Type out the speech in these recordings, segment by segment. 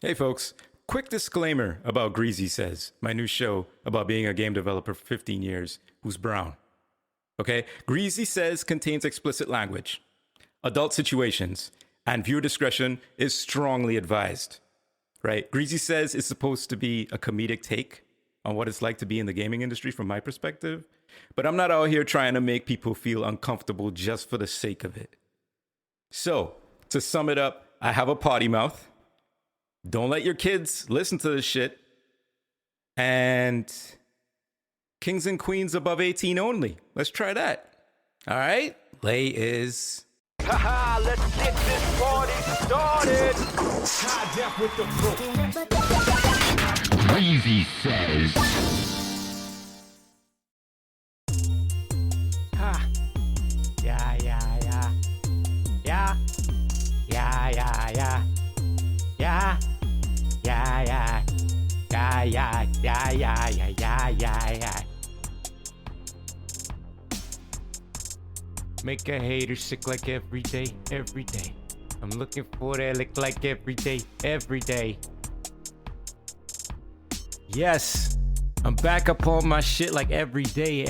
Hey folks, quick disclaimer about Greasy Says, my new show about being a game developer for 15 years who's brown. Okay, Greasy Says contains explicit language, adult situations, and viewer discretion is strongly advised. Right? Greasy Says is supposed to be a comedic take on what it's like to be in the gaming industry from my perspective, but I'm not out here trying to make people feel uncomfortable just for the sake of it. So, to sum it up, I have a potty mouth. Don't let your kids listen to this shit. And kings and queens above 18 only. Let's try that. All right? Lay is... Haha, let's get this party started. High def with the pro. Greasy Says. Ha. Yeah. Make a hater sick like every day. I'm looking for that lick like every day. Yes, I'm back up on my shit like every day.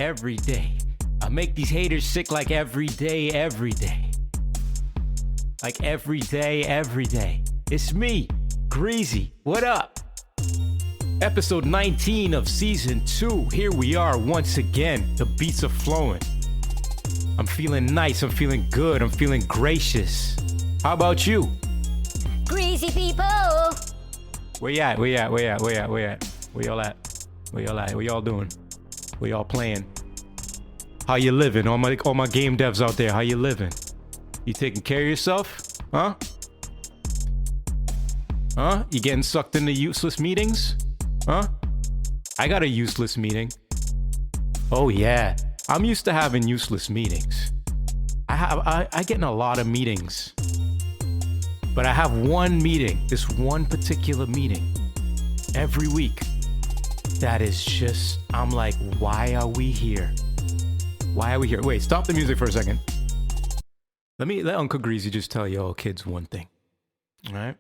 I make these haters sick like every day. Like every day. It's me, Greasy. What up? Episode 19 of season 2. Here we are once again. The beats are flowing. I'm feeling nice. I'm feeling good. I'm feeling gracious. How about you? Greasy people! Where you at? Where y'all at? What y'all doing? What y'all playing? How you living? All my game devs out there, how you living? You taking care of yourself? Huh? You getting sucked into useless meetings? Huh? I got a useless meeting. Oh yeah, I'm used to having useless meetings. I get in a lot of meetings. But I have one meeting, this one particular meeting, every week. That is just, I'm like, why are we here? Wait, stop the music for a second. Let Uncle Greasy just tell y'all kids one thing. All right?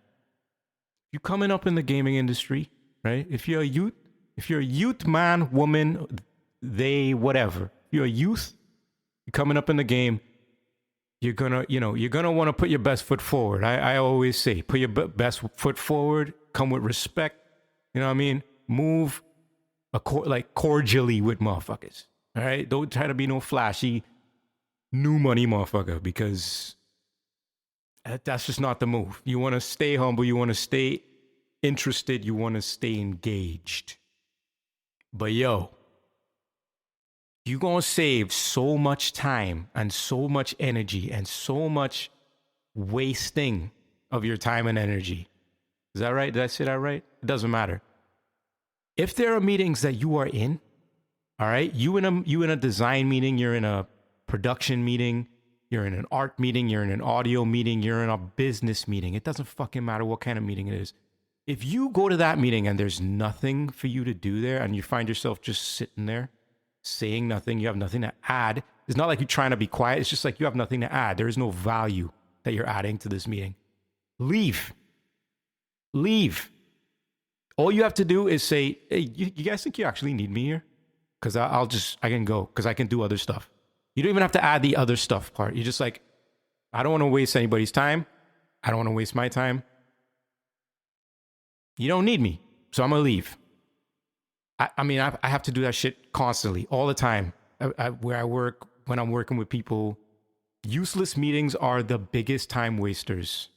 You coming up in the gaming industry, right? If you're a youth man, woman, they, whatever. If you're a youth, you're coming up in the game, you're gonna want to put your best foot forward. I always say, put your best foot forward, come with respect. You know what I mean? Move cordially with motherfuckers. All right? Don't try to be no flashy, new money motherfucker, because that's just not the move. You want to stay humble. You want to stay interested. You want to stay engaged. But yo, you gonna save so much time and so much energy and so much wasting of your time and energy. Is that right? Did I say that right? It doesn't matter. If there are meetings that you are in, all right, you in a design meeting, you're in a production meeting, you're in an art meeting, you're in an audio meeting, you're in a business meeting. It doesn't fucking matter what kind of meeting it is. If you go to that meeting and there's nothing for you to do there and you find yourself just sitting there saying nothing, you have nothing to add. It's not like you're trying to be quiet. It's just like you have nothing to add. There is no value that you're adding to this meeting. Leave. All you have to do is say, hey, you guys think you actually need me here? Because I can go because I can do other stuff. You don't even have to add the other stuff part. You're just like, I don't want to waste anybody's time. I don't want to waste my time. You don't need me, so I'm going to leave. I have to do that shit constantly, all the time. Where I work, when I'm working with people, useless meetings are the biggest time wasters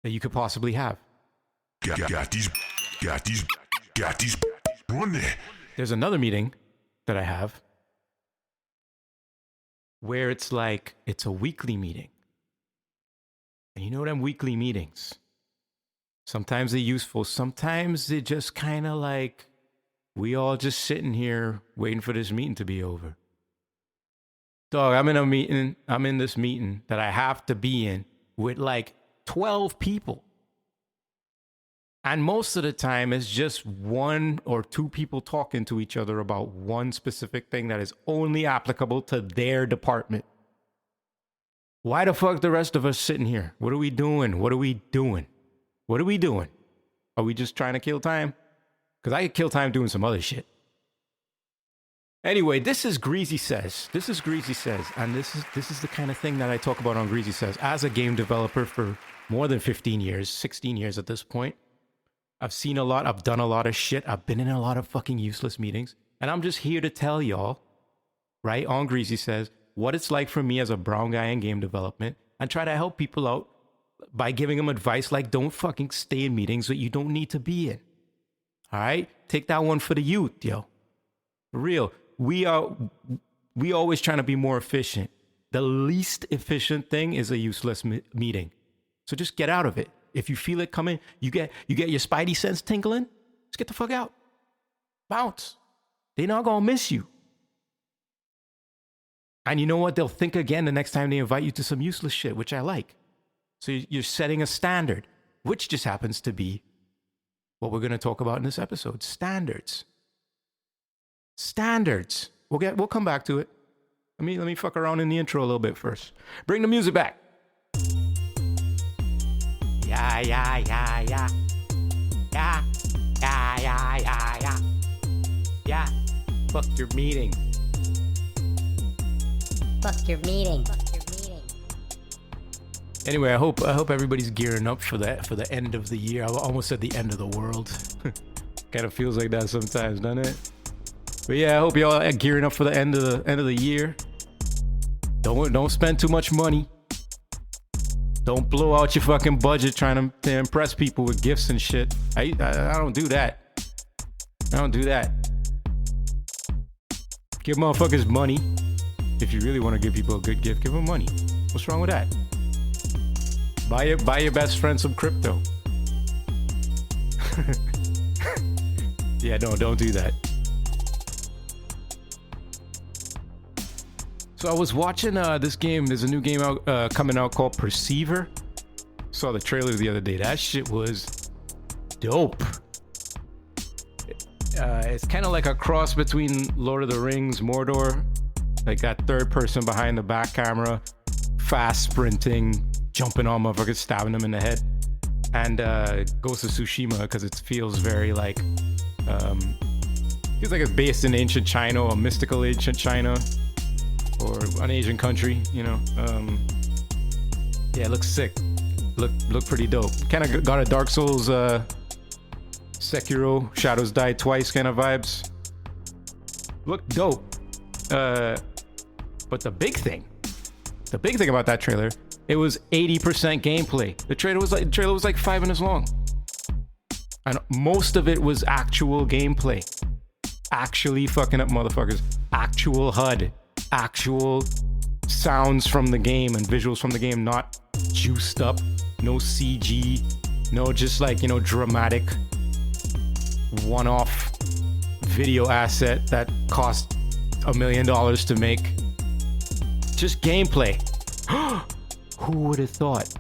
that you could possibly have. Got these running. There's another meeting that I have where it's like, it's a weekly meeting. And you know them weekly meetings? Sometimes they're useful. Sometimes they're just kind of like, we all just sitting here waiting for this meeting to be over. Dog, I'm in this meeting that I have to be in with like 12 people. And most of the time it's just one or two people talking to each other about one specific thing that is only applicable to their department. Why the fuck the rest of us sitting here? What are we doing? What are we doing? Are we just trying to kill time? Because I could kill time doing some other shit. Anyway, this is Greasy Says. This is Greasy Says. And this is the kind of thing that I talk about on Greasy Says. As a game developer for more than 15 years, 16 years at this point, I've seen a lot. I've done a lot of shit. I've been in a lot of fucking useless meetings. And I'm just here to tell y'all, right, on Greasy Says, what it's like for me as a brown guy in game development and try to help people out by giving them advice like don't fucking stay in meetings that you don't need to be in. All right? Take that one for the youth, yo. For real. We always trying to be more efficient. The least efficient thing is a useless meeting. So just get out of it. If you feel it coming, you get your spidey sense tingling, just get the fuck out. Bounce. They're not gonna miss you. And you know what? They'll think again the next time they invite you to some useless shit, which I like. So you're setting a standard, which just happens to be what we're gonna talk about in this episode. Standards. Standards. We'll come back to it. Let me fuck around in the intro a little bit first. Bring the music back. Yeah. Yeah. Fuck your meeting. Fuck your meeting. Anyway, I hope everybody's gearing up for the end of the year. I almost said the end of the world. Kind of feels like that sometimes, doesn't it? But yeah, I hope y'all are gearing up for the end of the year. Don't spend too much money. Don't blow out your fucking budget trying to impress people with gifts and shit. I don't do that. I don't do that. Give motherfuckers money. If you really want to give people a good gift, give them money. What's wrong with that? Buy your best friend some crypto. Yeah, no, don't do that. So I was watching this game. There's a new game out coming out called Perceiver. Saw the trailer the other day. That shit was dope. It's kind of like a cross between Lord of the Rings, Mordor. Like that third person behind the back camera, fast sprinting, jumping on motherfuckers, stabbing them in the head. And Ghost of Tsushima because it feels very like it's based in ancient China or mystical ancient China. Or an Asian country, you know. Yeah, it looks sick. Look pretty dope. Kind of got a Dark Souls, Sekiro, Shadows Die Twice kind of vibes. Look dope. But the big thing about that trailer, it was 80% gameplay. The trailer was like 5 minutes long, and most of it was actual gameplay. Actually fucking up motherfuckers. Actual HUD. Actual sounds from the game and visuals from the game, not juiced up, no CG, no just like, you know, dramatic one-off video asset that cost $1 million to make. Just gameplay. Who would have thought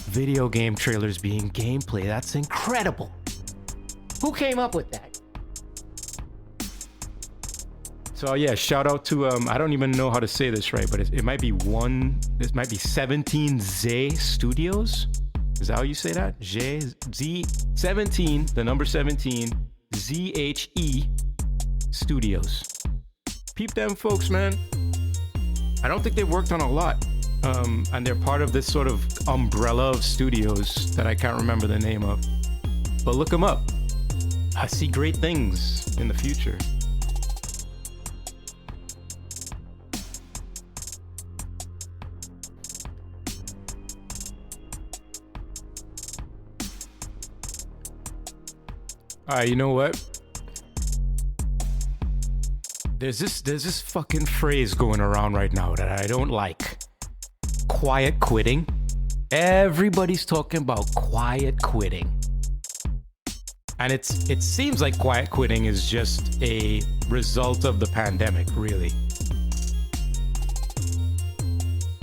video game trailers being gameplay? That's incredible. Who came up with that? So yeah, shout out to I don't even know how to say this right, but it might be 17 Zay Studios. Is that how you say that? Z17, the number 17, ZHE Studios. Peep them folks, man. I don't think they've worked on a lot. And they're part of this sort of umbrella of studios that I can't remember the name of. But look them up. I see great things in the future. You know what? There's this fucking phrase going around right now that I don't like. Quiet quitting. Everybody's talking about quiet quitting. And it seems like quiet quitting is just a result of the pandemic, really.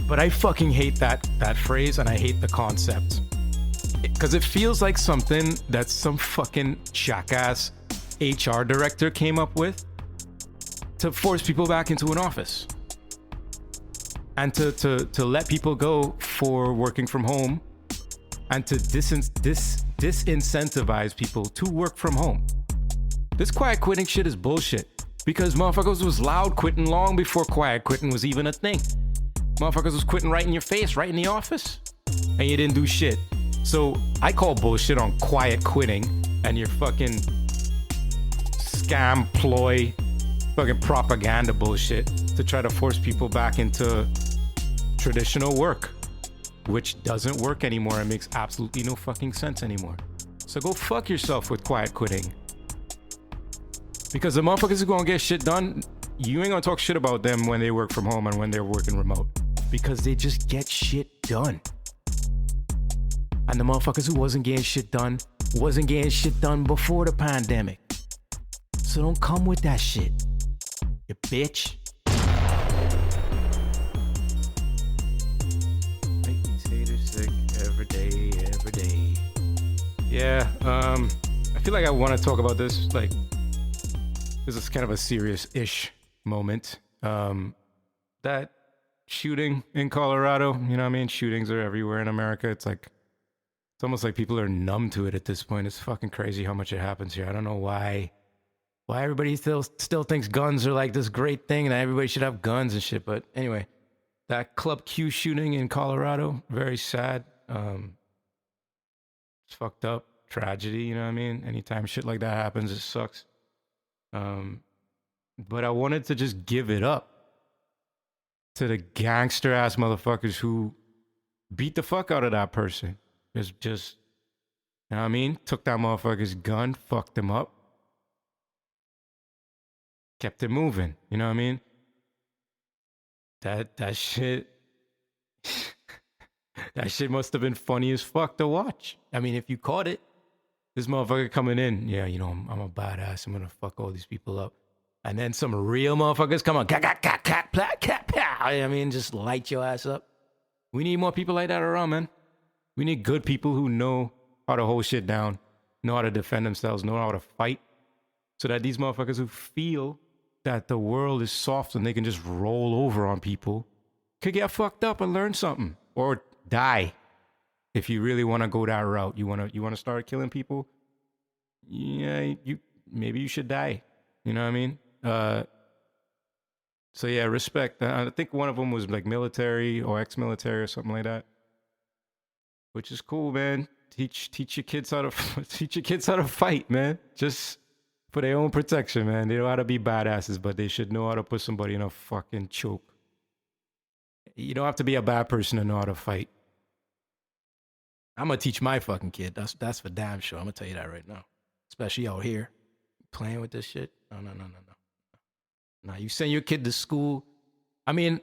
But I fucking hate that phrase, and I hate the concept. Because it feels like something that some fucking jackass HR director came up with to force people back into an office. And to let people go for working from home. And to disincentivize people to work from home. This quiet quitting shit is bullshit because motherfuckers was loud quitting long before quiet quitting was even a thing. Motherfuckers was quitting right in your face, right in the office, and you didn't do shit. So I call bullshit on quiet quitting and your fucking scam ploy, fucking propaganda bullshit to try to force people back into traditional work, which doesn't work anymore and makes absolutely no fucking sense anymore. So go fuck yourself with quiet quitting. Because the motherfuckers who gonna get shit done, you ain't gonna talk shit about them when they work from home and when they're working remote. Because they just get shit done. And the motherfuckers who wasn't getting shit done before the pandemic. So don't come with that shit, you bitch. Make these haters sick every day. Yeah, I feel like I want to talk about this. Like, this is kind of a serious-ish moment. That shooting in Colorado, you know what I mean? Shootings are everywhere in America. It's almost like people are numb to it at this point. It's fucking crazy how much it happens here. I don't know why everybody still thinks guns are like this great thing and that everybody should have guns and shit. But anyway, that Club Q shooting in Colorado, very sad. It's fucked up. Tragedy, you know what I mean? Anytime shit like that happens, it sucks. But I wanted to just give it up to the gangster ass motherfuckers who beat the fuck out of that person. Just, you know what I mean? Took that motherfucker's gun, fucked him up, kept it moving. You know what I mean? That shit, that shit must have been funny as fuck to watch. I mean, if you caught it, this motherfucker coming in, yeah, you know, I'm a badass. I'm gonna fuck all these people up. And then some real motherfuckers come on, I mean, just light your ass up. We need more people like that around, man. We need good people who know how to hold shit down, know how to defend themselves, know how to fight, so that these motherfuckers who feel that the world is soft and they can just roll over on people could get fucked up and learn something or die. If you really want to go that route, you want to start killing people, yeah, maybe you should die. You know what I mean? So yeah, respect. I think one of them was like military or ex-military or something like that, which is cool, man. Teach your kids how to fight, man. Just for their own protection, man. They know how to be badasses, but they should know how to put somebody in a fucking choke. You don't have to be a bad person to know how to fight. I'm gonna teach my fucking kid. That's for damn sure. I'm gonna tell you that right now. Especially out here, playing with this shit. No. Now you send your kid to school. I mean,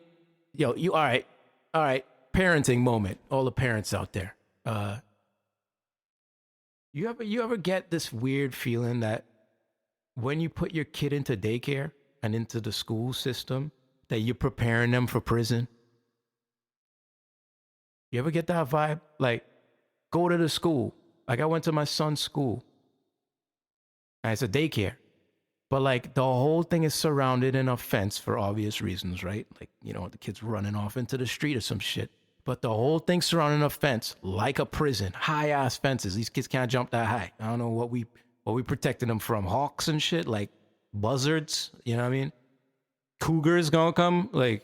yo, you all right? Parenting moment. All the parents out there. You ever get this weird feeling that when you put your kid into daycare and into the school system, that you're preparing them for prison? You ever get that vibe? Like, go to the school. Like, I went to my son's school. And it's a daycare. But, like, the whole thing is surrounded in a fence for obvious reasons, right? Like, you know, the kid's running off into the street or some shit. But the whole thing's surrounded in a fence, like a prison. High-ass fences. These kids can't jump that high. I don't know what we protecting them from. Hawks and shit, like buzzards, you know what I mean? Cougars gonna come, like...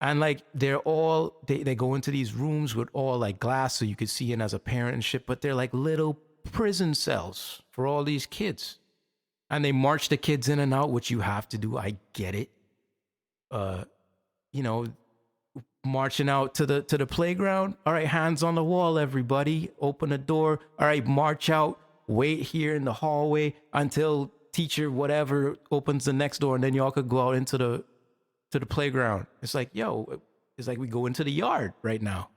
And like they're all they go into these rooms with all like glass so you could see in as a parent and shit, but they're like little prison cells for all these kids. And they march the kids in and out, which you have to do. I get it. You know, marching out to the playground. All right, hands on the wall, everybody. Open the door. All right, march out. Wait here in the hallway until teacher whatever opens the next door, and then y'all could go out into the playground. It's like, yo, it's like we go into the yard right now.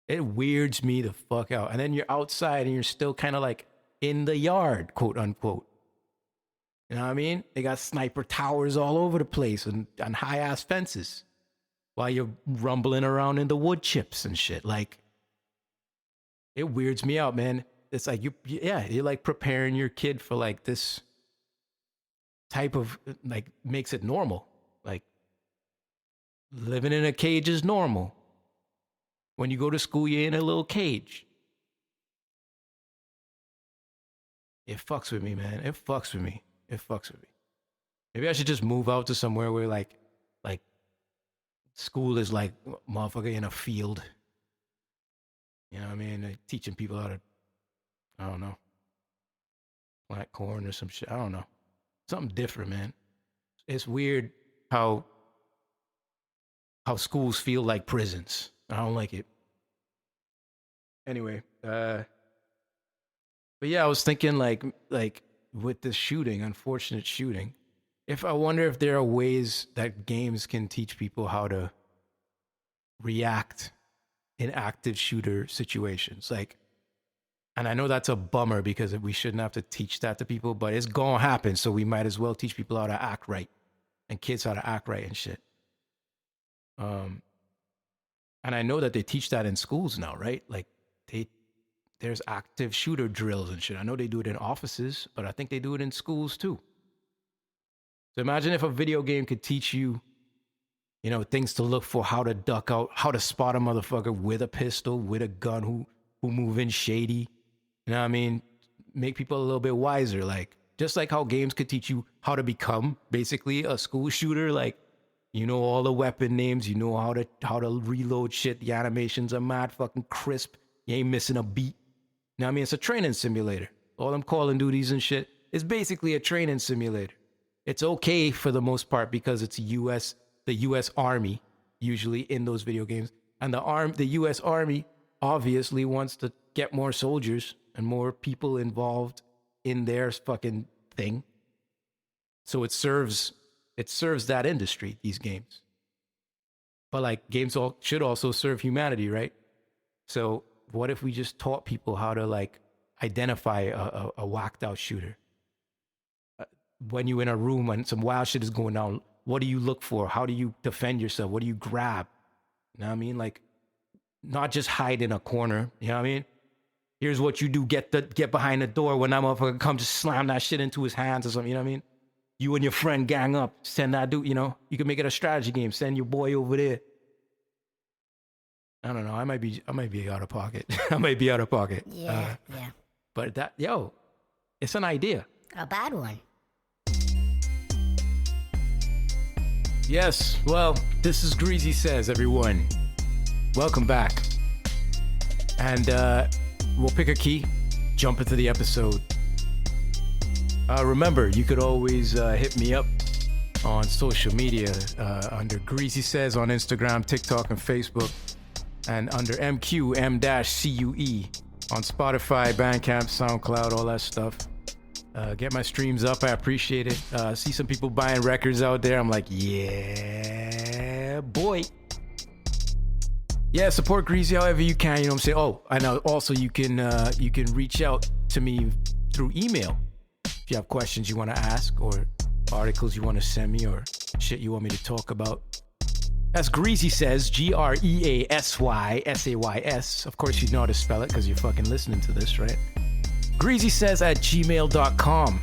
It weirds me the fuck out. And then you're outside and you're still kind of like in the yard, quote unquote. You know what I mean? They got sniper towers all over the place and high ass fences while you're rumbling around in the wood chips and shit. Like, it weirds me out, man. It's like you're like preparing your kid for like this type of, like, makes it normal. Like, living in a cage is normal. When you go to school, you're in a little cage. it fucks with me, man. It fucks with me. Maybe I should just move out to somewhere where like school is like motherfucker in a field. You know what I mean? They're teaching people how to, I don't know, plant corn or some shit. I don't know. Something different, man. It's weird how schools feel like prisons. I don't like it. Anyway, but yeah, I was thinking like with this shooting, unfortunate shooting, I wonder if there are ways that games can teach people how to react in active shooter situations. Like, and I know that's a bummer because we shouldn't have to teach that to people, but it's gonna happen. So we might as well teach people how to act right and kids how to act right and shit. And I know that they teach that in schools now, right? Like there's active shooter drills and shit. I know they do it in offices, but I think they do it in schools too. So imagine if a video game could teach you, you know, things to look for, how to duck out, how to spot a motherfucker with a pistol, with a gun who move in shady. You know what I mean? Make people a little bit wiser. Like, just like how games could teach you how to become basically a school shooter. Like, you know all the weapon names, you know how to reload shit. The animations are mad fucking crisp. You ain't missing a beat. You know what I mean? It's a training simulator. All them Call of Duties and shit is basically a training simulator. It's okay for the most part because it's the U.S. Army usually in those video games. And the U.S. Army obviously wants to get more soldiers and more people involved in their fucking thing. So it serves that industry, these games. But like games should also serve humanity, right? So what if we just taught people how to like identify a whacked out shooter? When you're in a room and some wild shit is going on, what do you look for? How do you defend yourself? What do you grab? You know what I mean? Like, not just hide in a corner. You know what I mean? Here's what you do. Get behind the door. When that motherfucker comes, just slam that shit into his hands or something. You know what I mean? You and your friend gang up. Send that dude, you know? You can make it a strategy game. Send your boy over there. I don't know. I might be out of pocket. I might be out of pocket. Yeah. But it's an idea. A bad one. Yes, well, this is Greasy Says, everyone. Welcome back. And we'll pick a key, jump into the episode. Remember, you could always hit me up on social media under Greasy Says on Instagram, TikTok, and Facebook. And under M-Cue, M-Cue on Spotify, Bandcamp, Soundcloud, all that stuff. Get my streams up. I appreciate it. See some people buying records out there. I'm like, yeah, boy. Yeah, support Greasy however you can. You know what I'm saying? Oh, I know. Also, you can reach out to me through email if you have questions you want to ask or articles you want to send me or shit you want me to talk about. That's Greasy Says, GreasySays. Of course, you know how to spell it because you're fucking listening to this, right? greasysays@gmail.com.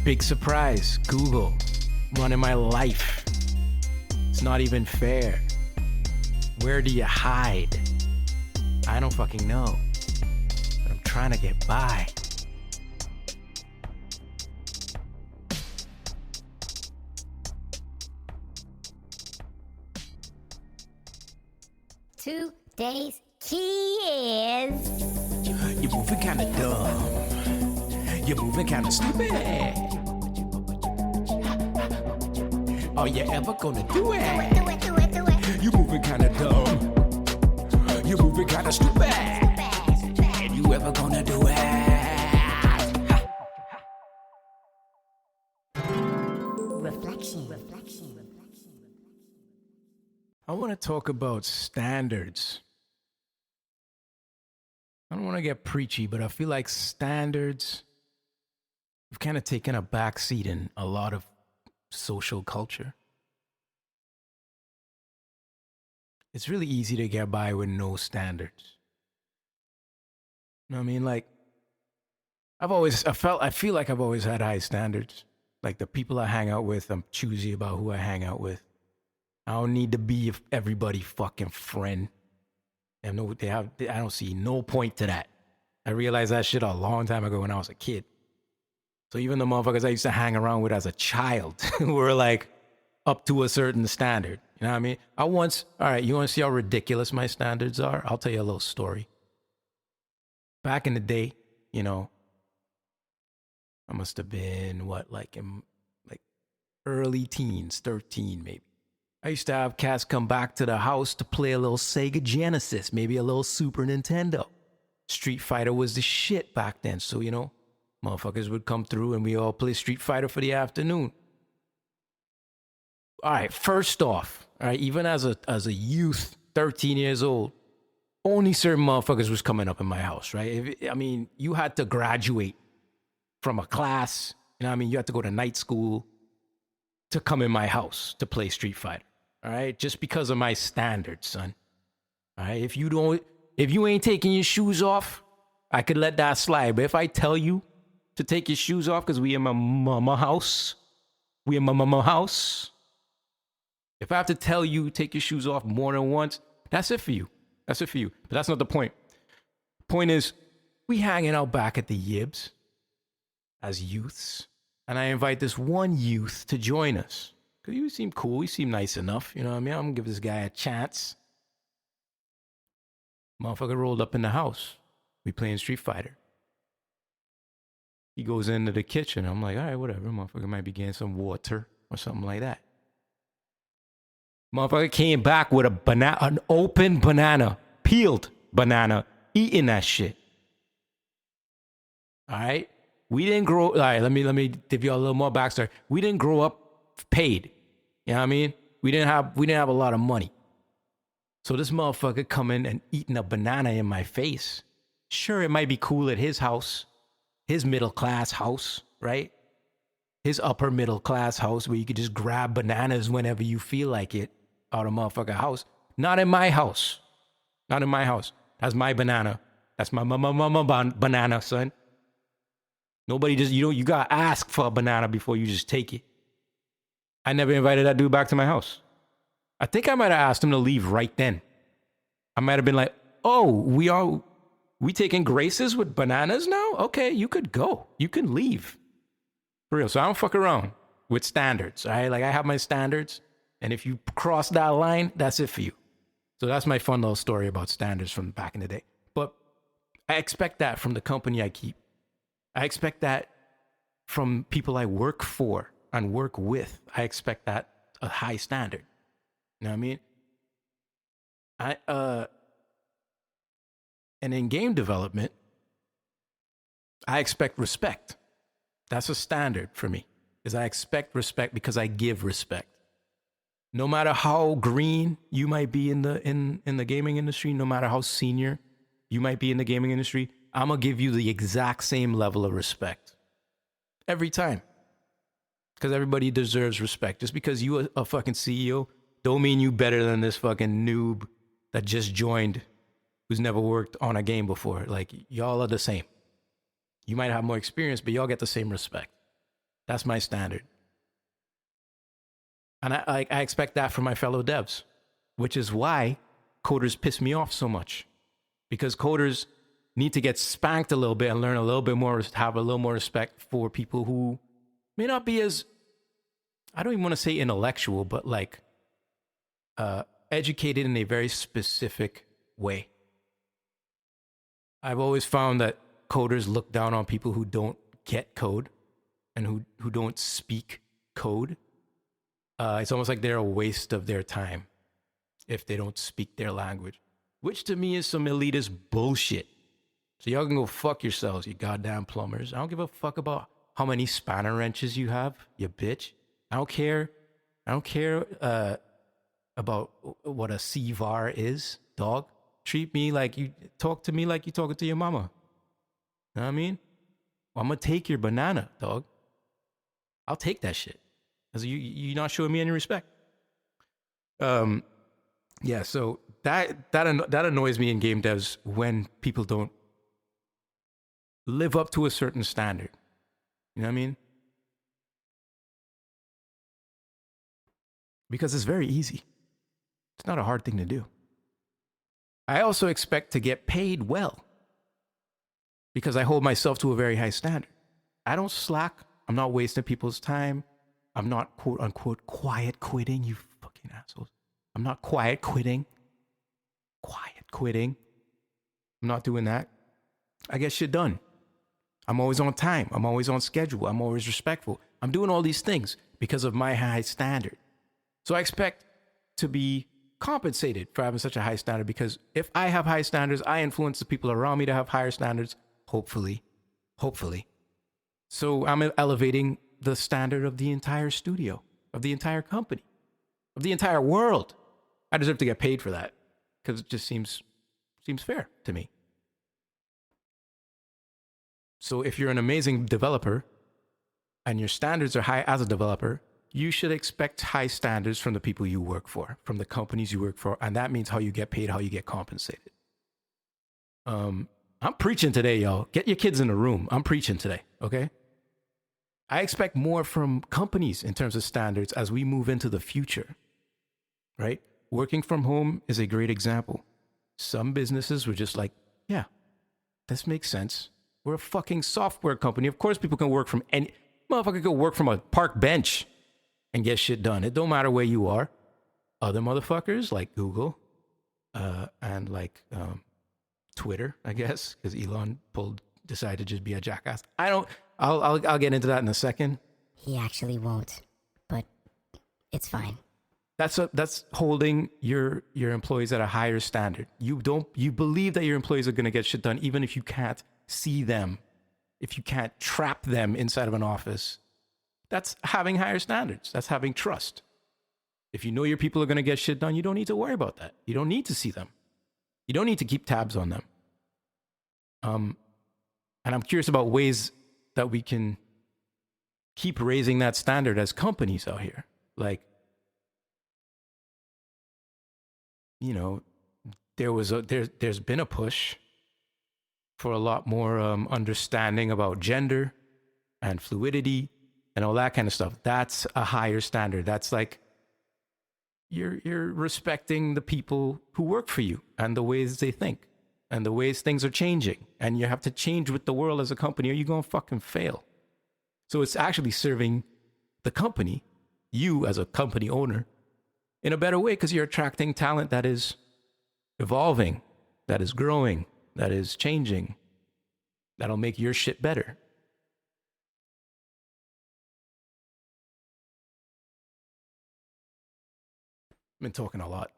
Big surprise. Google. Running my life. It's not even fair. Where do you hide? I don't fucking know. But I'm trying to get by. Today's key is... You're moving kinda dumb. You're moving kinda stupid. Are you ever gonna do it? Do it. You're moving kinda dumb. You're moving kinda stupid. And you ever gonna do it? Reflection. I want to talk about standards. I don't want to get preachy, but I feel like standards have kind of taken a backseat in a lot of social culture. It's really easy to get by with no standards. You know what I mean? Like, I feel like I've always had high standards. Like the people I hang out with, I'm choosy about who I hang out with. I don't need to be everybody's fucking friend. I don't see no point to that. I realized that shit a long time ago when I was a kid. So even the motherfuckers I used to hang around with as a child were like up to a certain standard. You know what I mean? All right, you want to see how ridiculous my standards are? I'll tell you a little story. Back in the day, you know, I must have been, in early teens, 13 maybe. I used to have cats come back to the house to play a little Sega Genesis, maybe a little Super Nintendo. Street Fighter was the shit back then, so, you know, motherfuckers would come through and we all play Street Fighter for the afternoon. All right, first off, all right, even as a youth, 13 years old, only certain motherfuckers was coming up in my house, right? You had to graduate from a class, you know what I mean? You had to go to night school to come in my house to play Street Fighter, all right? Just because of my standards, son. All right, if you ain't taking your shoes off, I could let that slide. But if I tell you to take your shoes off because we in my mama house, if I have to tell you take your shoes off more than once, that's it for you. But that's not the point. Point is, we hanging out back at the Yibs as youths. And I invite this one youth to join us. Because you seem cool. You seem nice enough. You know what I mean? I'm going to give this guy a chance. Motherfucker rolled up in the house. We playing Street Fighter. He goes into the kitchen. I'm like, all right, whatever. Motherfucker might be getting some water or something like that. Motherfucker came back with an open banana, peeled banana, eating that shit. All right? We didn't grow, all right, let me give you a little more backstory. We didn't grow up paid. You know what I mean? We didn't have a lot of money. So this motherfucker coming and eating a banana in my face. Sure, it might be cool at his house, his middle class house, right? His upper middle class house where you could just grab bananas whenever you feel like it out of motherfucker house. Not in my house. That's my banana. That's my banana, son. Nobody just, you gotta ask for a banana before you just take it. I never invited that dude back to my house. I think I might have asked him to leave right then. I might have been like, oh, we taking graces with bananas now? Okay, you could go. You can leave. For real. So I don't fuck around with standards, all right? Like I have my standards, and if you cross that line, that's it for you. So that's my fun little story about standards from back in the day. But I expect that from the company I keep. I expect that from people I work for and work with. I expect that a high standard. You know what I mean? And in game development, I expect respect. That's a standard for me. Is I expect respect because I give respect. No matter how green you might be in the gaming industry, no matter how senior you might be in the gaming industry, I'm going to give you the exact same level of respect. Every time. Because everybody deserves respect. Just because you a fucking CEO, don't mean you better than this fucking noob that just joined, who's never worked on a game before. Like, y'all are the same. You might have more experience, but y'all get the same respect. That's my standard. And I expect that from my fellow devs, which is why coders piss me off so much. Because coders need to get spanked a little bit and learn a little bit more, have a little more respect for people who may not be as, I don't even want to say intellectual, but like educated in a very specific way. I've always found that coders look down on people who don't get code and who don't speak code. It's almost like they're a waste of their time if they don't speak their language, which to me is some elitist bullshit. So y'all can go fuck yourselves, you goddamn plumbers. I don't give a fuck about how many spanner wrenches you have, you bitch. I don't care about what a CVAR is, dog. Treat me like talk to me like you talking to your mama. You know what I mean? I'm gonna take your banana, dog. I'll take that shit. Because you're not showing me any respect. Yeah, so that annoys me in game devs when people don't live up to a certain standard. You know what I mean? Because it's very easy. It's not a hard thing to do. I also expect to get paid well because I hold myself to a very high standard. I don't slack. I'm not wasting people's time. I'm not quote unquote quiet quitting, you fucking assholes. I'm not quiet quitting. Quiet quitting. I'm not doing that. I get shit done. I'm always on time. I'm always on schedule. I'm always respectful. I'm doing all these things because of my high standard. So I expect to be compensated for having such a high standard, because if I have high standards, I influence the people around me to have higher standards, hopefully. So I'm elevating the standard of the entire studio, of the entire company, of the entire world. I deserve to get paid for that because it just seems fair to me. So if you're an amazing developer and your standards are high as a developer, you should expect high standards from the people you work for, from the companies you work for. And that means how you get paid, how you get compensated. I'm preaching today, y'all. Get your kids in the room. I'm preaching today, okay? I expect more from companies in terms of standards as we move into the future, right? Working from home is a great example. Some businesses were just like, yeah, this makes sense. We're a fucking software company. Of course, people can work from any motherfucker can work from a park bench and get shit done. It don't matter where you are. Other motherfuckers like Google and like Twitter, I guess, because Elon decided to just be a jackass. I'll get into that in a second. He actually won't, but it's fine. That's holding your employees at a higher standard. You believe that your employees are going to get shit done even if you can't see them, if you can't trap them inside of an office. That's having higher standards. That's having trust. If you know your people are going to get shit done, you don't need to worry about that. You don't need to see them. You don't need to keep tabs on them. And I'm curious about ways that we can keep raising that standard as companies out here. Like, you know, there's been a push for a lot more understanding about gender and fluidity and all that kind of stuff. That's a higher standard. That's like you're respecting the people who work for you and the ways they think and the ways things are changing. And you have to change with the world as a company or you're going to fucking fail. So it's actually serving the company, you as a company owner, in a better way because you're attracting talent that is evolving, that is growing, that is changing, that'll make your shit better. I've been talking a lot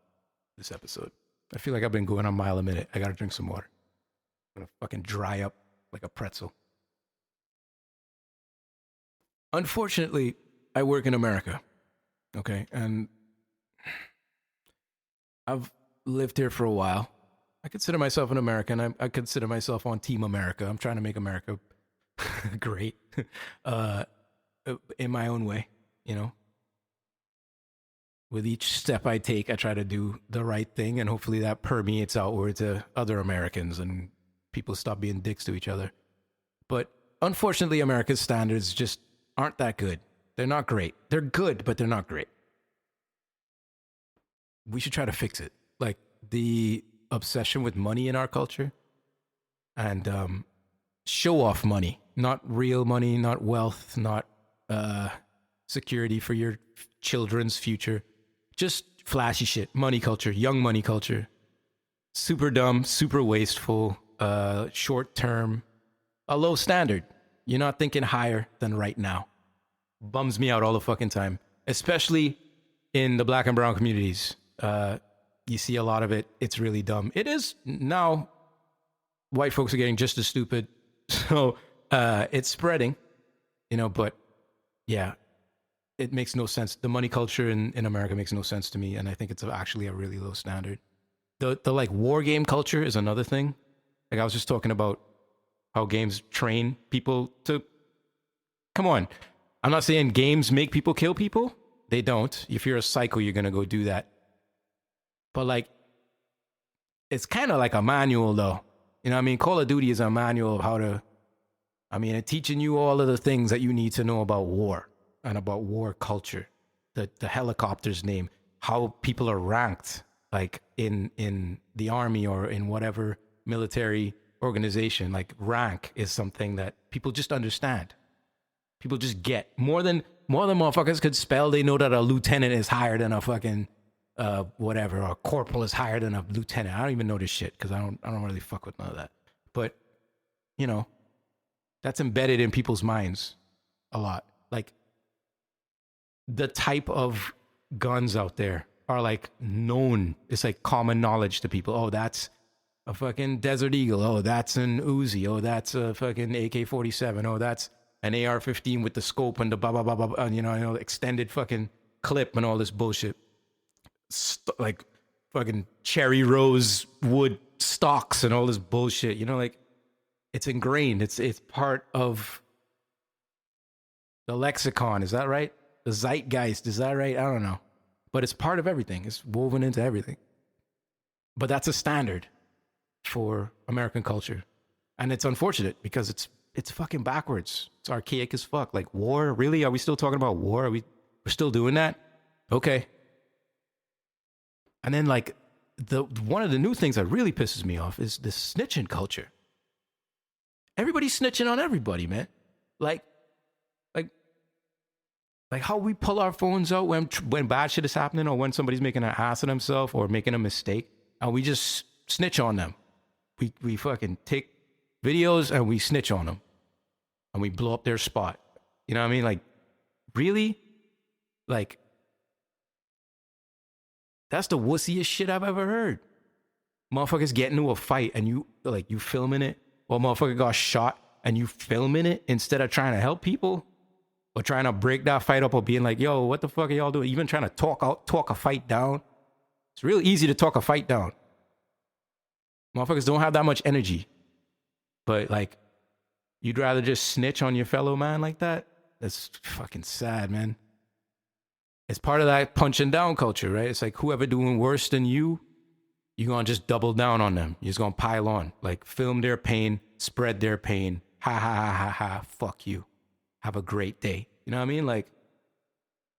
this episode. I feel like I've been going a mile a minute. I gotta drink some water. I'm gonna fucking dry up like a pretzel. Unfortunately, I work in America, okay? And I've lived here for a while. I consider myself an American. I consider myself on Team America. I'm trying to make America great in my own way, you know? With each step I take, I try to do the right thing, and hopefully that permeates outward to other Americans and people stop being dicks to each other. But unfortunately, America's standards just aren't that good. They're not great. They're good, but they're not great. We should try to fix it. Like the obsession with money in our culture and show off money, not real money, not wealth, not security for your children's future. Just flashy shit, money culture, young money culture. Super dumb, super wasteful, short term, a low standard. You're not thinking higher than right now. Bums me out all the fucking time, especially in the Black and brown communities. You see a lot of it. It's really dumb. It is now. White folks are getting just as stupid. So it's spreading, you know, but yeah. It makes no sense. The money culture in America makes no sense to me, and I think it's actually a really low standard. The like war game culture is another thing. Like I was just talking about how games train people to... Come on. I'm not saying games make people kill people. They don't. If you're a psycho, you're going to go do that. But like, it's kind of like a manual though. You know what I mean? Call of Duty is a manual of how to... I mean, it's teaching you all of the things that you need to know about war. And about war culture, the helicopter's name, how people are ranked, like in the army or in whatever military organization. Like rank is something that people just understand. People just get more than motherfuckers could spell. They know that a lieutenant is higher than a fucking whatever, or a corporal is higher than a lieutenant. I don't even know this shit because I don't really fuck with none of that. But you know, that's embedded in people's minds a lot. Like the type of guns out there are like known. It's like common knowledge to people. Oh, that's a fucking Desert Eagle. Oh, that's an Uzi. Oh, that's a fucking AK-47. Oh, that's an AR-15 with the scope and the blah, blah, blah, blah, blah, you know, extended fucking clip and all this bullshit. Like fucking cherry rose wood stocks and all this bullshit, you know, like it's ingrained. It's part of the lexicon. Is that right? The zeitgeist. Is that right? I don't know. But it's part of everything. It's woven into everything. But that's a standard for American culture. And it's unfortunate because it's fucking backwards. It's archaic as fuck. Like war, really? Are we still talking about war? We're still doing that? Okay. And then like one of the new things that really pisses me off is this snitching culture. Everybody's snitching on everybody, man. Like how we pull our phones out when bad shit is happening or when somebody's making an ass of themselves or making a mistake, and we just snitch on them. We fucking take videos and we snitch on them and we blow up their spot. You know what I mean? Like, really? Like, that's the wussiest shit I've ever heard. Motherfuckers get into a fight and you filming it, or motherfucker got shot and you filming it instead of trying to help people or trying to break that fight up or being like, yo, what the fuck are y'all doing? Even trying to talk a fight down. It's real easy to talk a fight down. Motherfuckers don't have that much energy. But like, you'd rather just snitch on your fellow man like that? That's fucking sad, man. It's part of that punching down culture, right? It's like whoever doing worse than you, you're going to just double down on them. You're just going to pile on. Like film their pain, spread their pain. Ha, ha, ha, ha, ha. Fuck you. Have a great day. You know what I mean? Like,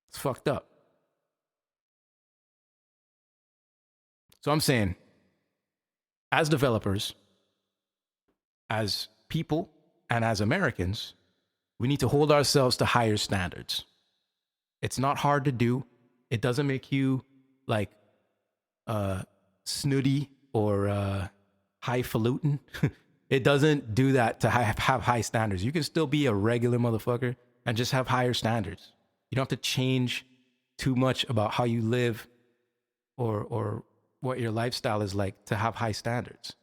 it's fucked up. So I'm saying, as developers, as people, and as Americans, we need to hold ourselves to higher standards. It's not hard to do. It doesn't make you like snooty or highfalutin. It doesn't do that to have high standards. You can still be a regular motherfucker and just have higher standards. You don't have to change too much about how you live or what your lifestyle is like to have high standards.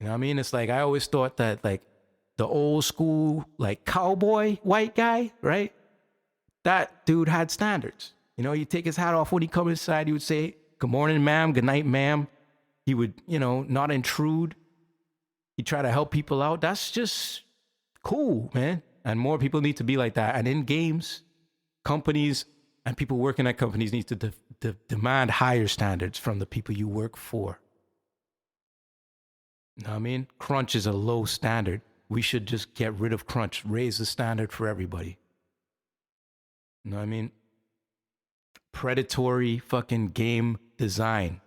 You know what I mean? It's like I always thought that like the old school like cowboy white guy, right? That dude had standards. You know, he'd take his hat off when he come inside. He would say, "Good morning, ma'am. Good night, ma'am." He would, you know, not intrude. He'd try to help people out. That's just cool, man. And more people need to be like that. And in games, companies and people working at companies need to demand higher standards from the people you work for. You know what I mean? Crunch is a low standard. We should just get rid of crunch. Raise the standard for everybody. You know what I mean? Predatory fucking game design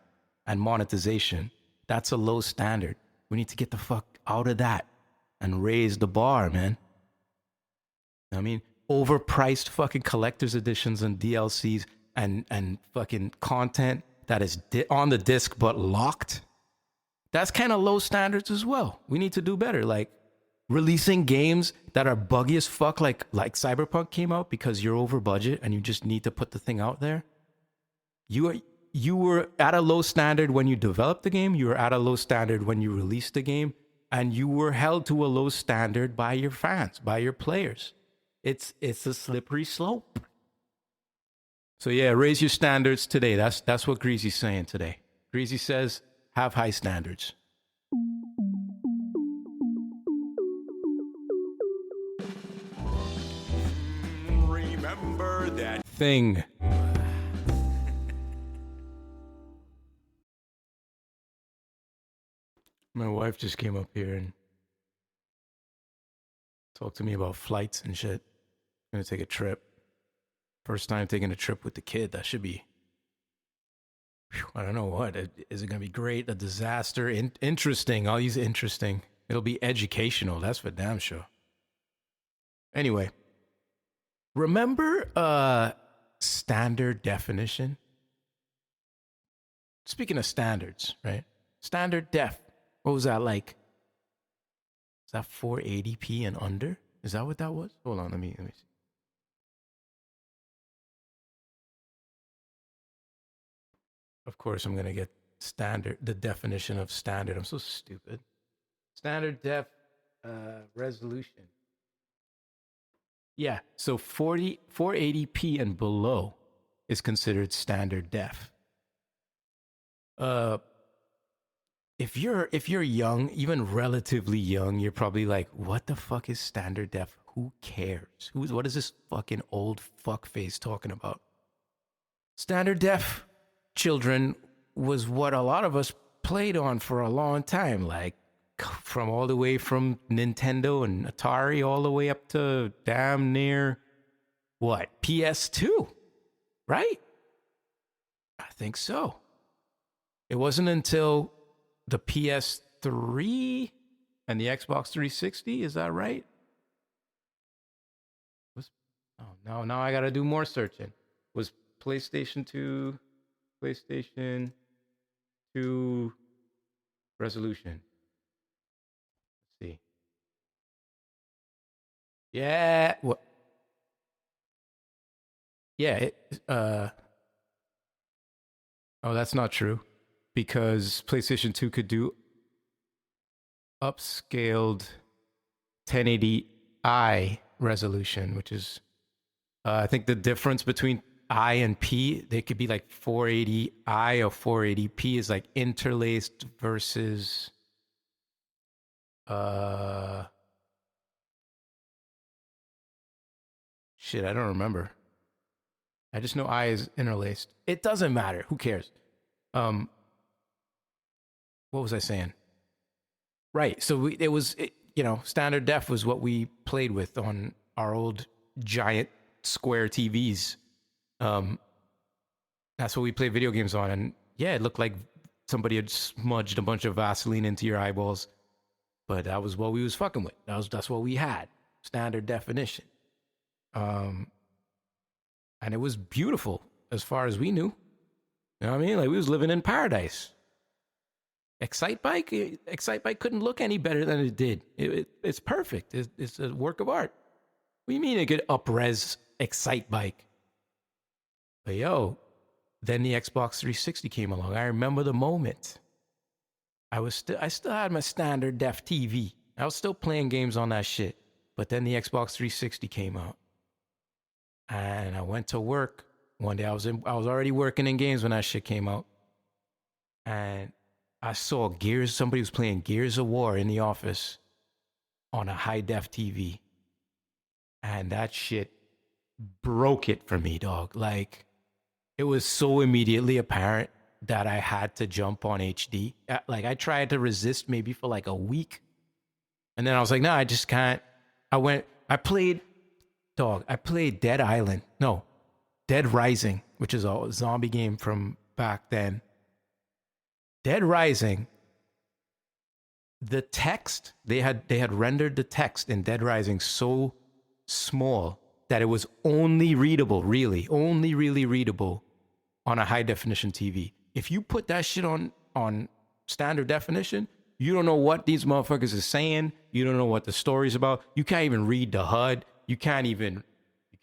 and monetization. That's a low standard. We need to get the fuck out of that and raise the bar, man. You know what I mean? Overpriced fucking collector's editions and DLCs and fucking content that is on the disc but locked. That's kind of low standards as well. We need to do better. Like releasing games that are buggy as fuck, like Cyberpunk came out because you're over budget and you just need to put the thing out there. You were at a low standard when you developed the game. You were at a low standard when you released the game, and you were held to a low standard by your fans, by your players. It's a slippery slope. So yeah, raise your standards today. That's what Greasy's saying today. Greasy says, have high standards. Remember that Thing. My wife just came up here and talked to me about flights and shit. Gonna take a trip. First time taking a trip with the kid. That should be, I don't know what. Is it gonna be great? A disaster? Interesting. All these interesting. It'll be educational. That's for damn sure. Anyway, remember standard definition? Speaking of standards, right? Standard def. What was that like? Is that 480p and under? Is that what that was? Hold on, let me see. Of course, I'm gonna get standard, the definition of standard. I'm so stupid. Standard def resolution. Yeah, so 480p and below is considered standard def. If you're young, even relatively young, you're probably like, what the fuck is standard def? Who cares? What is this fucking old fuckface talking about? Standard def, children, was what a lot of us played on for a long time, like from all the way from Nintendo and Atari all the way up to damn near what, PS2, right? I think so. It wasn't until the PS3 and the Xbox 360, is that right? Now I gotta do more searching. Was PlayStation 2 resolution? Let's see. Yeah, what? Yeah, oh, that's not true, because PlayStation 2 could do upscaled 1080i resolution, which is, I think the difference between I and P, they could be like 480i or 480p is like interlaced versus shit, I don't remember. I just know I is interlaced. It doesn't matter. Who cares? What was I saying? Right. So standard def was what we played with on our old giant square TVs. That's what we played video games on. And yeah, it looked like somebody had smudged a bunch of Vaseline into your eyeballs. But that was what we was fucking with. That's what we had. Standard definition. And it was beautiful as far as we knew. You know what I mean? Like, we was living in paradise. Excitebike couldn't look any better than it did. It's perfect. It's a work of art. What do you mean it could up-res Excitebike? But yo, then the Xbox 360 came along. I remember the moment. I still had my standard def TV. I was still playing games on that shit. But then the Xbox 360 came out. And I went to work. One day I was already working in games when that shit came out. And I saw somebody was playing Gears of War in the office on a high def TV. And that shit broke it for me, dog. Like, it was so immediately apparent that I had to jump on HD. Like, I tried to resist maybe for like a week. And then I was like, no, I just can't. I played Dead Rising, which is a zombie game from back then. Dead Rising, the text, they had rendered the text in Dead Rising so small that it was only really readable on a high definition TV. If you put that shit on standard definition, you don't know what these motherfuckers are saying. You don't know what the story's about. You can't even read the HUD. You can't even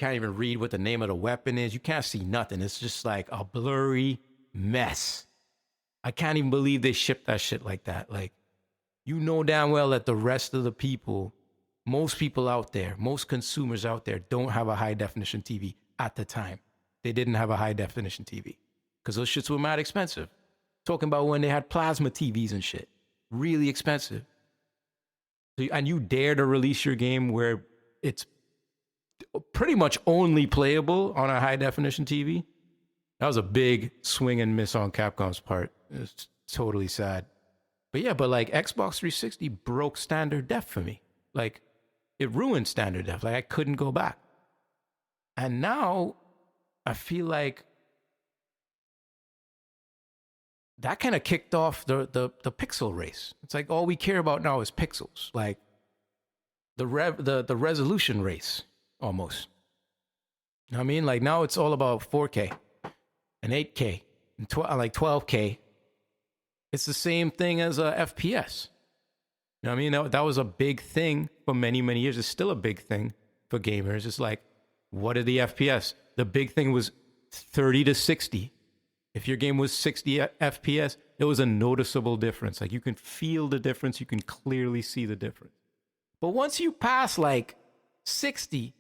read what the name of the weapon is. You can't see nothing. It's just like a blurry mess. I can't even believe they shipped that shit like that. Like, you know damn well that the rest of the people, most people out there, most consumers out there don't have a high definition TV at the time. They didn't have a high definition TV because those shits were mad expensive. Talking about when they had plasma TVs and shit. Really expensive. And you dare to release your game where it's pretty much only playable on a high definition TV. That was a big swing and miss on Capcom's part. It's totally sad. But like Xbox 360 broke standard def for me. Like, it ruined standard def. Like, I couldn't go back. And now I feel like that kind of kicked off the pixel race. It's like all we care about now is pixels. Like, the resolution race almost. You know what I mean? Like now it's all about 4K and 8K and 12K. It's the same thing as a FPS. You know what I mean? That was a big thing for many, many years. It's still a big thing for gamers. It's like, what are the FPS? The big thing was 30 to 60. If your game was 60 FPS, it was a noticeable difference. Like you can feel the difference. You can clearly see the difference. But once you pass like 60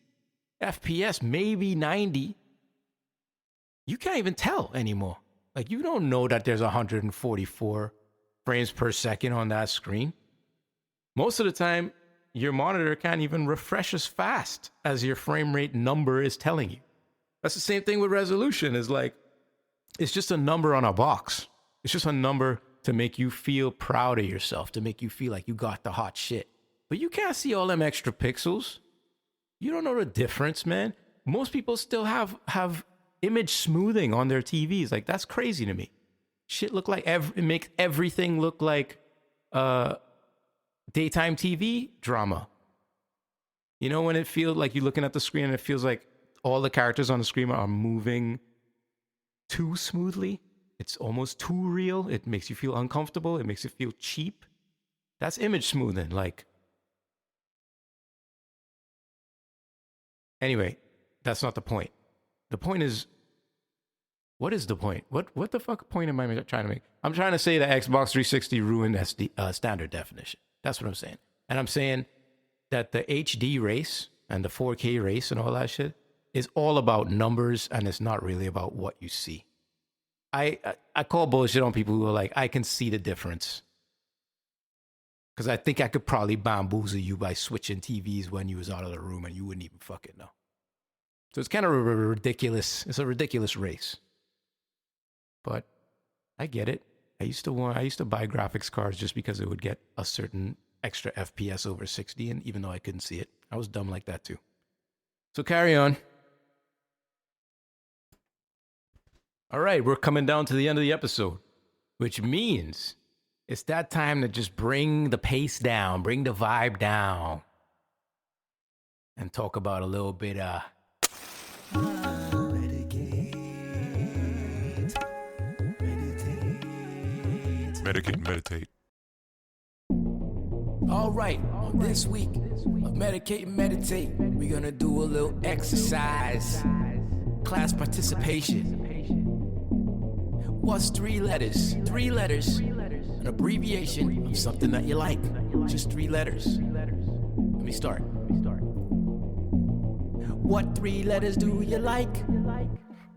FPS, maybe 90, you can't even tell anymore. Like you don't know that there's 144 frames per second on that screen. Most of the time, your monitor can't even refresh as fast as your frame rate number is telling you. That's the same thing with resolution. It's like, it's just a number on a box. It's just a number to make you feel proud of yourself, to make you feel like you got the hot shit. But you can't see all them extra pixels. You don't know the difference, man. Most people still have image smoothing on their TVs. Like, that's crazy to me. Shit look like, it makes everything look like daytime TV drama. You know, when it feels like you're looking at the screen and it feels like all the characters on the screen are moving too smoothly. It's almost too real. It makes you feel uncomfortable. It makes you feel cheap. That's image smoothing. Like, anyway, that's not the point. The point is, what is the point? What the fuck point am I trying to make? I'm trying to say that Xbox 360 ruined SD, standard definition. That's what I'm saying. And I'm saying that the HD race and the 4K race and all that shit is all about numbers, and it's not really about what you see. I call bullshit on people who are like, I can see the difference. Because I think I could probably bamboozle you by switching TVs when you was out of the room and you wouldn't even fucking know. So it's kind of ridiculous. It's a ridiculous race. But I get it. I used to buy graphics cards just because it would get a certain extra FPS over 60, and even though I couldn't see it, I was dumb like that too. So carry on. All right, we're coming down to the end of the episode, which means it's that time to just bring the pace down, bring the vibe down, and talk about a little bit Medicate and Meditate. All right, on this week of Medicate and Meditate, we're gonna do a little exercise. Class participation. What's 3 letters? 3 letters. An abbreviation of something that you like. Just 3 letters. Let me start. What 3 letters do you like?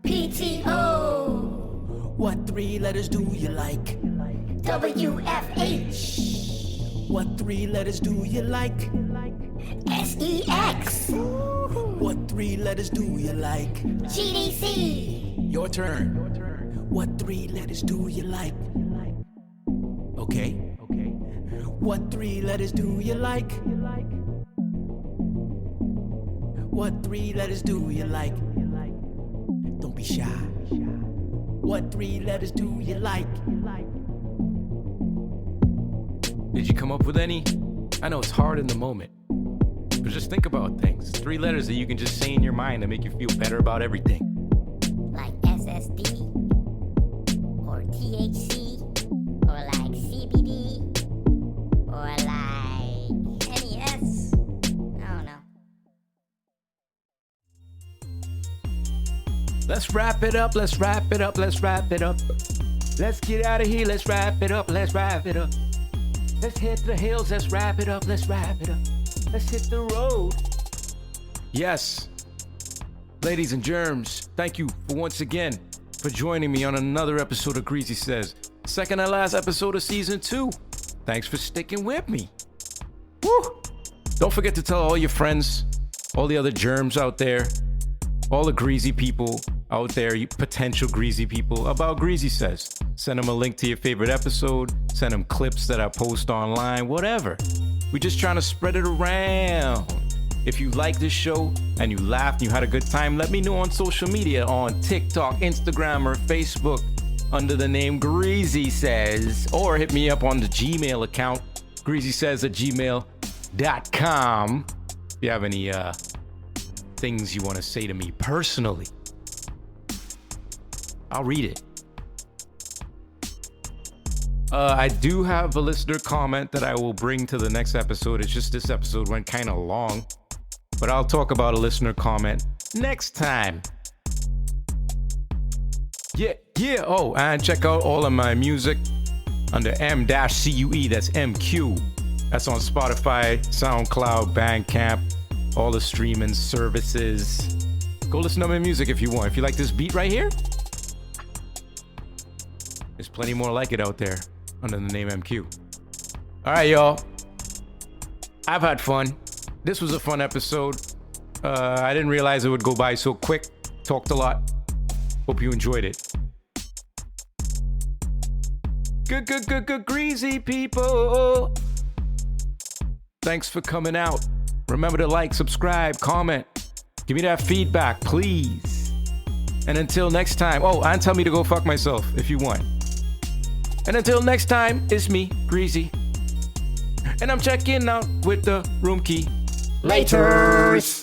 PTO. What 3 letters do you like? WFH. What 3 letters do you like? SEX. What 3 letters do you like? GDC. Your turn. What 3 letters do you like? Okay. What 3 letters do you like? What 3 letters do you like? Don't be shy. What 3 letters do you like? Did you come up with any? I know it's hard in the moment, but just think about things. 3 letters that you can just say in your mind to make you feel better about everything. Like SSD. Or THC. Or like CBD. Or like NES. I don't know. Let's wrap it up. Let's wrap it up. Let's wrap it up. Let's get out of here. Let's wrap it up. Let's wrap it up. Let's hit the hills. Let's wrap it up. Let's wrap it up. Let's hit the road. Yes. Ladies and germs, thank you for once again for joining me on another episode of Greasy Says. Second and last episode of season 2. Thanks for sticking with me. Woo! Don't forget to tell all your friends, all the other germs out there, all the greasy people out there, you potential greasy people, about Greasy Says. Send them a link to your favorite episode. Send them clips that I post online, whatever. We're just trying to spread it around. If you like this show and you laughed and you had a good time, let me know on social media, on TikTok, Instagram, or Facebook under the name Greasy Says, or hit me up on the Gmail account, greasysays@gmail.com. greasysays.com. If you have any things you want to say to me personally, I'll read it. I do have a listener comment that I will bring to the next episode. It's just this episode went kind of long, but I'll talk about a listener comment next time. Yeah. Oh, and check out all of my music under M-Cue. That's M-Cue. That's on Spotify, Soundcloud, Bandcamp, all the streaming services. Go listen to my music if you want. If you like this beat right here, there's plenty more like it out there under the name M-Cue. All right, y'all. I've had fun. This was a fun episode. I didn't realize it would go by so quick. Talked a lot. Hope you enjoyed it. Good, greasy people. Thanks for coming out. Remember to like, subscribe, comment. Give me that feedback, please. And until next time. Oh, and tell me to go fuck myself if you want. And until next time, it's me, Greasy. And I'm checking out with the room key. Laters.